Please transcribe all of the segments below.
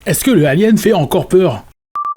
Est-ce que le Alien fait encore peur?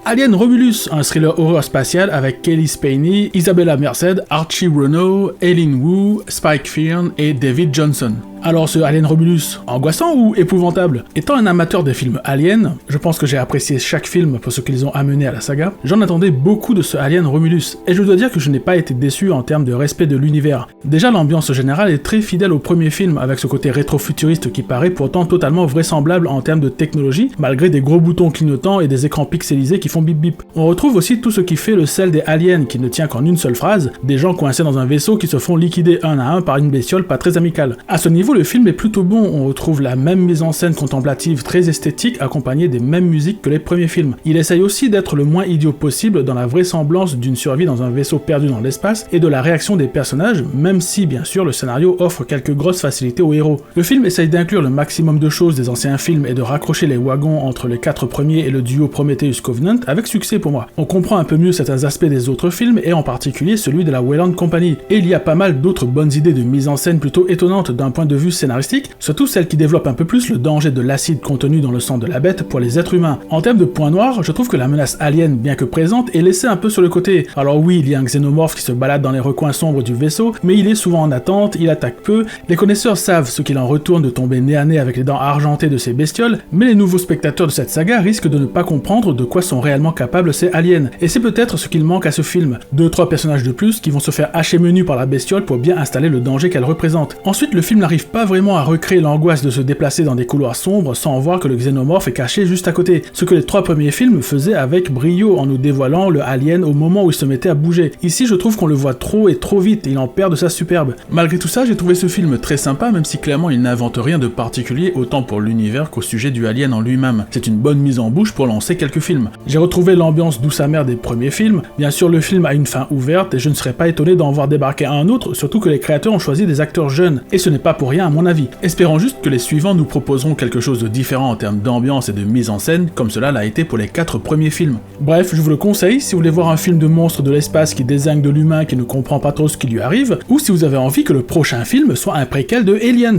Alien Romulus, un thriller horreur spatial avec Kelly Spaney, Isabella Merced, Archie Renault, Eileen Wu, Spike Fearn et David Johnson. Alors ce Alien Romulus, angoissant ou épouvantable? Étant un amateur des films Alien, je pense que j'ai apprécié chaque film pour ce qu'ils ont amené à la saga, j'en attendais beaucoup de ce Alien Romulus, et je dois dire que je n'ai pas été déçu en termes de respect de l'univers. Déjà l'ambiance générale est très fidèle au premier film, avec ce côté rétro-futuriste qui paraît pourtant totalement vraisemblable en termes de technologie, malgré des gros boutons clignotants et des écrans pixelisés qui font bip bip. On retrouve aussi tout ce qui fait le sel des aliens, qui ne tient qu'en une seule phrase, des gens coincés dans un vaisseau qui se font liquider un à un par une bestiole pas très amicale. À ce niveau, le film est plutôt bon, on retrouve la même mise en scène contemplative très esthétique accompagnée des mêmes musiques que les premiers films. Il essaye aussi d'être le moins idiot possible dans la vraisemblance d'une survie dans un vaisseau perdu dans l'espace et de la réaction des personnages, même si bien sûr le scénario offre quelques grosses facilités aux héros. Le film essaye d'inclure le maximum de choses des anciens films et de raccrocher les wagons entre les 4 premiers et le duo Prometheus Covenant avec succès pour moi. On comprend un peu mieux certains aspects des autres films et en particulier celui de la Weyland Company, et il y a pas mal d'autres bonnes idées de mise en scène plutôt étonnantes d'un point de vue scénaristique, surtout celles qui développent un peu plus le danger de l'acide contenu dans le sang de la bête pour les êtres humains. En termes de points noirs, je trouve que la menace alien, bien que présente, est laissée un peu sur le côté. Alors oui, il y a un xénomorphe qui se balade dans les recoins sombres du vaisseau, mais il est souvent en attente, il attaque peu, les connaisseurs savent ce qu'il en retourne de tomber nez à nez avec les dents argentées de ces bestioles, mais les nouveaux spectateurs de cette saga risquent de ne pas comprendre de quoi sont réellement capables ces aliens, et c'est peut-être ce qu'il manque à ce film. 2-3 personnages de plus qui vont se faire hacher menu par la bestiole pour bien installer le danger qu'elle représente. Ensuite, le film n'arrive pas vraiment à recréer l'angoisse de se déplacer dans des couloirs sombres sans voir que le xénomorphe est caché juste à côté, ce que les 3 premiers films faisaient avec brio en nous dévoilant le alien au moment où il se mettait à bouger. Ici, je trouve qu'on le voit trop et trop vite et il en perd de sa superbe. Malgré tout ça, j'ai trouvé ce film très sympa, même si clairement il n'invente rien de particulier autant pour l'univers qu'au sujet du alien en lui-même. C'est une bonne mise en bouche pour lancer quelques films. J'ai retrouvé l'ambiance douce amère des premiers films, bien sûr le film a une fin ouverte et je ne serais pas étonné d'en voir débarquer un autre, surtout que les créateurs ont choisi des acteurs jeunes, et ce n'est pas pour rien à mon avis. Espérons juste que les suivants nous proposeront quelque chose de différent en termes d'ambiance et de mise en scène, comme cela l'a été pour les 4 premiers films. Bref, je vous le conseille si vous voulez voir un film de monstre de l'espace qui désigne de l'humain qui ne comprend pas trop ce qui lui arrive, ou si vous avez envie que le prochain film soit un préquel de Aliens.